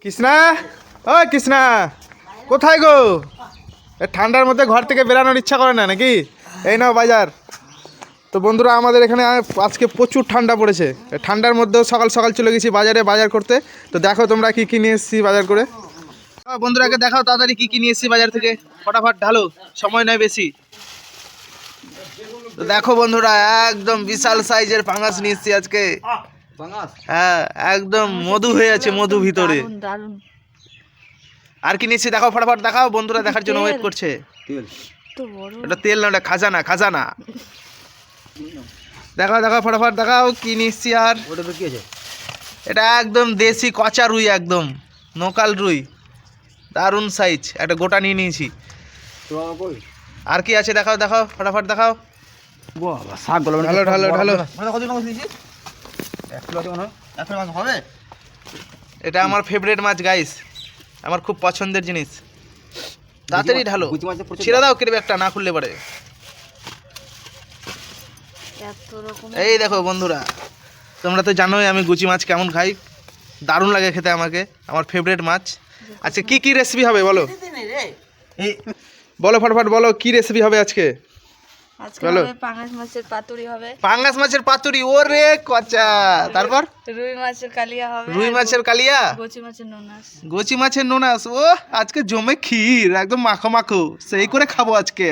কৃষ্ণা, ও কৃষ্ণা, কোথায় গো? ঠান্ডার মধ্যে ঘর থেকে বেরানোর ইচ্ছা করে না নাকি? এই নাও বাজার। তো বন্ধুরা, আমাদের এখানে আজকে প্রচুর ঠান্ডা পড়েছে। ঠান্ডার মধ্যেও সকাল সকাল চলে গেছি বাজারে বাজার করতে। তো দেখো তোমরা কি কি নিয়ে এসেছি বাজার করে। বন্ধুরাকে দেখাও তাড়াতাড়ি কি কি নিয়ে এসেছি বাজার থেকে, ফটাফট ঢালো, সময় নয় বেশি। তো দেখো বন্ধুরা, একদম বিশাল সাইজের পাঙাশ নিয়ে এসেছি আজকে। হ্যাঁ, একদম মধু হয়ে আছে, মধু ভিতরে। আর কি নিয়েছি দেখাও, ফটাফট দেখাও, বন্ধুরা দেখার জন্য ওয়েট করছে। এটা তেল না, ওটা খাজানা, খাজানা। দেখাও দেখাও, ফটাফট দেখাও কি নিচ্ছি। আর ওটা কি আছে? এটা একদম দেশি কচা রুই, একদম নোকাল রুই, দারুণ সাইজ, একটা গোটা নিয়ে নিয়েছি। আর কি আছে দেখাও দেখাও, ফটাফট দেখাও। শাক গুলো ঢালো ঢালো ঢালো। হবে। এটা আমার ফেভারিট মাছ গাইস, আমার খুব পছন্দের জিনিস। তাড়াতাড়ি ঢালো, ছিঁড়ে দাও কেটে একটা, না খুললে পারে। এই দেখো বন্ধুরা, তোমরা তো জানোই আমি গুচি মাছ কেমন খাই, দারুণ লাগে খেতে আমাকে, আমার ফেভারিট মাছ। আচ্ছা কি কি রেসিপি হবে বলো, বলো ফটাফট বলো, কি রেসিপি হবে আজকে? বলো। পাঙ্গাস মাছের পাতুরি হবে। পাঙ্গাস মাছের পাতুরি, ওরে কচা। তারপর রুই মাছের কালিয়া হবে। রুই মাছের কালিয়া, গোচি মাছের নোনাস। গোচি মাছের নোনাস। ও আজকে জমে ক্ষীর, একদম মাখো মাখো, সেই করে খাবো আজকে।